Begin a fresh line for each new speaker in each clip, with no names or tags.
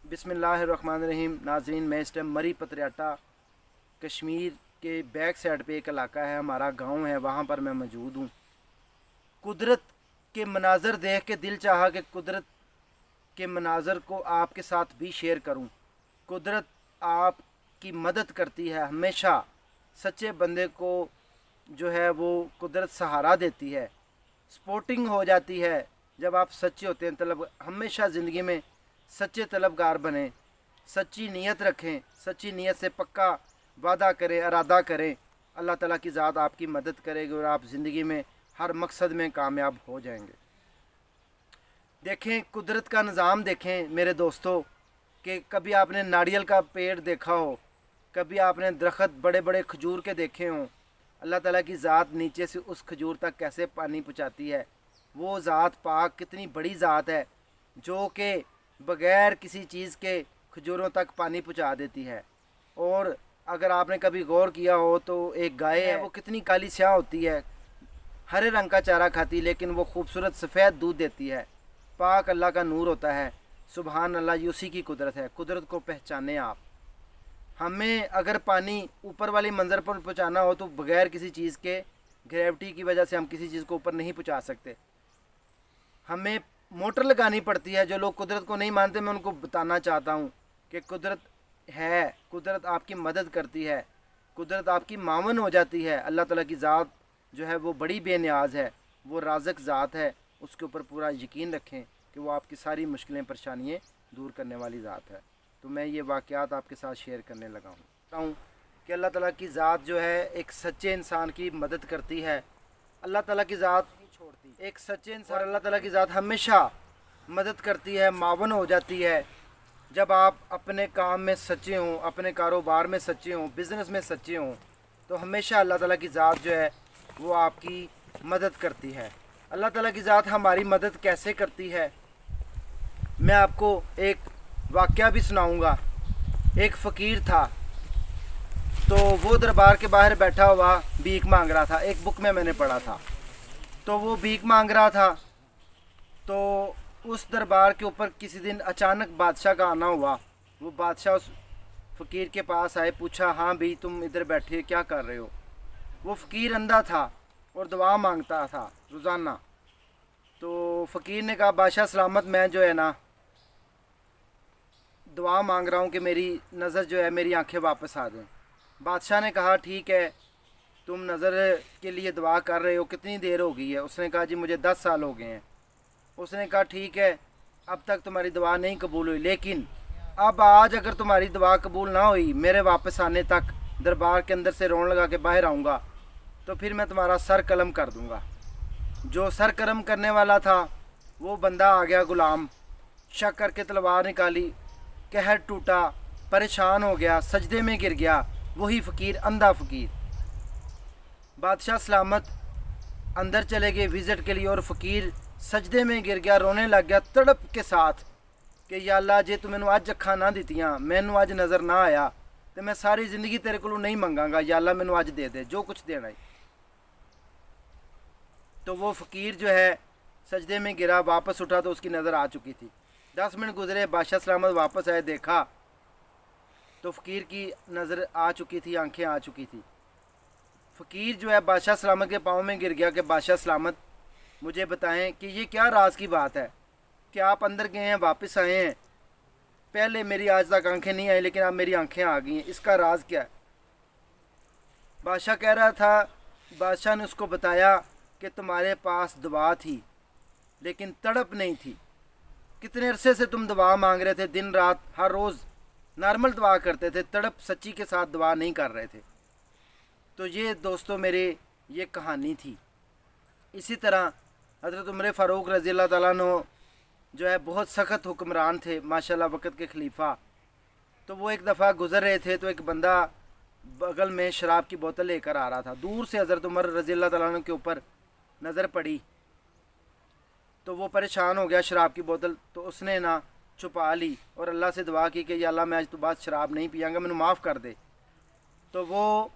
बिस्मिल्लाहिर्रहमानिर्रहीम। नाज़रीन, मैं इस टाइम मरी पतरियाटा कश्मीर के बैक साइड पे एक इलाका है, हमारा गांव है, वहाँ पर मैं मौजूद हूँ। कुदरत के मनाज़र देख के दिल चाहा कि कुदरत के मनाज़र को आपके साथ भी शेयर करूँ। कुदरत आपकी मदद करती है, हमेशा सच्चे बंदे को जो है वो कुदरत सहारा देती है, सपोर्टिंग हो जाती है। जब आप सच्चे होते हैं तलब हमेशा ज़िंदगी में सच्चे तलबगार बने, सच्ची नीयत रखें, सच्ची नीयत से पक्का वादा करें, इरादा करें। अल्लाह ताला की ज़ात आपकी मदद करेगी और आप ज़िंदगी में हर मकसद में कामयाब हो जाएंगे। देखें, कुदरत का निज़ाम देखें मेरे दोस्तों, कि कभी आपने नारियल का पेड़ देखा हो, कभी आपने दरख्त बड़े बड़े खजूर के देखे हों। अल्लाह ताला की ज़ात नीचे से उस खजूर तक कैसे पानी पहुँचाती है। वो ज़ात पाक कितनी बड़ी ज़ात है जो कि बग़ैर किसी चीज़ के खजूरों तक पानी पहुँचा देती है। और अगर आपने कभी गौर किया हो तो एक गाय है, वो कितनी काली स्याह होती है, हरे रंग का चारा खाती, लेकिन वो खूबसूरत सफ़ेद दूध देती है। पाक अल्लाह का नूर होता है। सुबहान अल्लाह, ये उसी की कुदरत है। कुदरत को पहचाने आप। हमें अगर पानी ऊपर वाली मंज़र पर पहुँचाना हो तो बग़ैर किसी चीज़ के, ग्रेविटी की वजह से हम किसी चीज़ को ऊपर नहीं पहुँचा सकते। हमें मोटर लगानी पड़ती है। जो लोग कुदरत को नहीं मानते, मैं उनको बताना चाहता हूँ कि कुदरत है, कुदरत आपकी मदद करती है, कुदरत आपकी मावन हो जाती है। अल्लाह ताला की ज़ात जो है वो बड़ी बेनियाज़ है, वो राज़क ज़ात है। उसके ऊपर पूरा यकीन रखें कि वो आपकी सारी मुश्किलें परेशानियाँ दूर करने वाली ज़ात है। तो मैं ये वाक़यात आपके साथ शेयर करने लगा हूँ कि अल्लाह ताला की ज़ात जो है एक सच्चे इंसान की मदद करती है। अल्लाह ताला की ज़ात नहीं छोड़ती एक सच्चे इंसान। अल्लाह ताला की ज़ात हमेशा मदद करती है, मावन हो जाती है। जब आप अपने काम में सच्चे हों, अपने कारोबार में सच्चे हों, बिज़नेस में सच्चे हों, तो हमेशा अल्लाह ताला की ज़ात जो है वो आपकी मदद करती है। अल्लाह ताला की ज़ात हमारी मदद कैसे करती है, मैं आपको एक वाक़या भी सुनाऊंगा। एक फ़कीर था, तो वो दरबार के बाहर बैठा हुआ भीख मांग रहा था। एक बुक में मैंने पढ़ा था, तो वो भीख मांग रहा था। तो उस दरबार के ऊपर किसी दिन अचानक बादशाह का आना हुआ। वो बादशाह उस फ़कीर के पास आए, पूछा, हाँ भाई तुम इधर बैठे क्या कर रहे हो। वो फ़कीर अंधा था और दुआ मांगता था रोज़ाना। तो फ़कीर ने कहा, बादशाह सलामत, मैं जो है ना दुआ मांग रहा हूँ कि मेरी नज़र जो है, मेरी आंखें वापस आ जाएं। बादशाह ने कहा, ठीक है, तुम नज़र के लिए दुआ कर रहे हो, कितनी देर हो गई है। उसने कहा, जी मुझे 10 साल हो गए हैं। उसने कहा, ठीक है, अब तक तुम्हारी दुआ नहीं कबूल हुई, लेकिन अब आज अगर तुम्हारी दुआ कबूल ना हुई, मेरे वापस आने तक दरबार के अंदर से रोन लगा के बाहर आऊँगा, तो फिर मैं तुम्हारा सर कलम कर दूँगा। जो सर कलम करने वाला था वो बंदा आ गया, गुलाम, शक करके तलवार निकाली, कहर टूटा, परेशान हो गया, सजदे में गिर गया। वही फ़कीर, अंधा फ़कीर। बादशाह सलामत अंदर चले गए विज़िट के लिए, और फ़कीर सजदे में गिर गया, रोने लग गया तड़प के साथ कि या अल्लाह, जे तू मैनू अज अखां ना दित्तियां, मैनू अज नज़र ना आया, तो मैं सारी ज़िंदगी तेरे को नहीं मंगांगा। या अल्लाह मैनू अज दे दे जो कुछ देना है। तो वो फ़कीर जो है सजदे में गिरा, वापस उठा तो उसकी नज़र आ चुकी थी। 10 मिनट गुजरे, बादशाह सलामत वापस आए, देखा तो फ़कीर की नज़र आ चुकी थी, आंखें आ चुकी थी। फ़कीर जो है बादशाह सलामत के पाँव में गिर गया कि बादशाह सलामत, मुझे बताएं कि ये क्या राज की बात है कि आप अंदर गए हैं, वापस आए हैं, पहले मेरी आज तक आंखें नहीं आई, लेकिन अब मेरी आंखें आ गई हैं, इसका राज क्या है। बादशाह कह रहा था, बादशाह ने उसको बताया कि तुम्हारे पास दुआ थी लेकिन तड़प नहीं थी। कितने अरसे से तुम दुआ मांग रहे थे, दिन रात हर रोज़ नॉर्मल दुआ करते थे, तड़प सच्ची के साथ दुआ नहीं कर रहे थे। तो ये दोस्तों मेरे ये कहानी थी। इसी तरह हज़रत उमर फ़ारूक रज़ी अल्लाह ताला अन्हु जो है बहुत सख्त हुक्मरान थे, माशाल्लाह, वक़्त के खलीफा। तो वो एक दफ़ा गुज़र रहे थे, तो एक बंदा बगल में शराब की बोतल लेकर आ रहा था। दूर से हज़रत उमर रज़ी अल्लाह ताला अन्हु के ऊपर नज़र पड़ी तो वो परेशान हो गया, शराब की बोतल तो उसने ना छुपा ली और अल्लाह से दुआ की कि या अल्लाह, मैं आज तो बाद शराब नहीं पियांगा, मैंने माफ़ कर दे। तो वो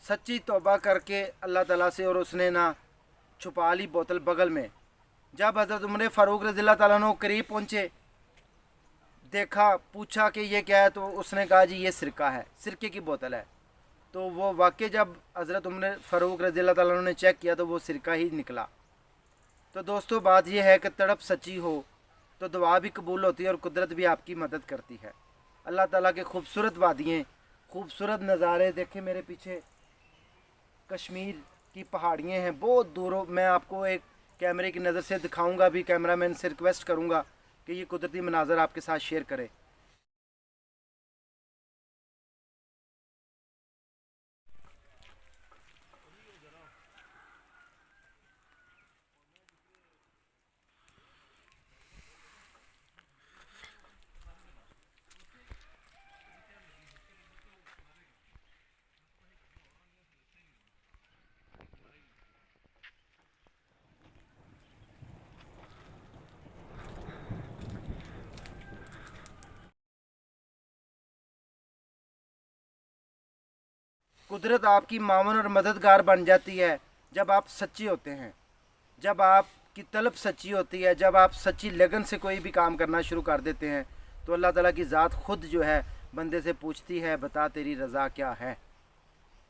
सच्ची तौबा करके अल्लाह ताला से, और उसने ना छुपा ली बोतल बगल में। जब हज़रत उमर फ़ारूक रज़ी अल्लाह ताला अन्हु करीब पहुँचे, देखा, पूछा कि ये क्या है, तो उसने कहा जी ये सिरका है, सिरके की बोतल है। तो वो वाकई जब हज़रत उमर फ़ारूक रज़ी अल्लाह ताला अन्हु ने चेक किया तो वो सिरका ही निकला। तो दोस्तों बात यह है कि तड़प सच्ची हो तो दुआ भी कबूल होती है और कुदरत भी आपकी मदद करती है। अल्लाह ताला के खूबसूरत वादियाँ, खूबसूरत नज़ारे देखें मेरे पीछे, कश्मीर की पहाड़ियाँ हैं बहुत दूरों। मैं आपको एक कैमरे की नज़र से दिखाऊंगा भी, कैमरामैन से रिक्वेस्ट करूंगा कि ये कुदरती मनाज़र आपके साथ शेयर करे। कुदरत आपकी मावन और मददगार बन जाती है जब आप सच्चे होते हैं, जब आपकी तलब सच्ची होती है, जब आप सच्ची लगन से कोई भी काम करना शुरू कर देते हैं तो अल्लाह ताला की ज़ात खुद जो है बंदे से पूछती है बता तेरी रज़ा क्या है।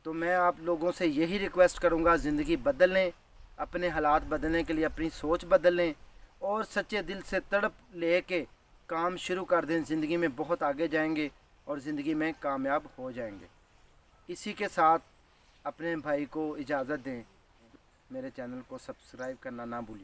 तो मैं आप लोगों से यही रिक्वेस्ट करूँगा, ज़िंदगी बदल लें, अपने हालात बदलने के लिए अपनी सोच बदल लें और सच्चे दिल से तड़प ले के काम शुरू कर दें। ज़िंदगी में बहुत आगे जाएंगे और ज़िंदगी में कामयाब हो जाएंगे। इसी के साथ अपने भाई को इजाज़त दें, मेरे चैनल को सब्सक्राइब करना ना भूलिए।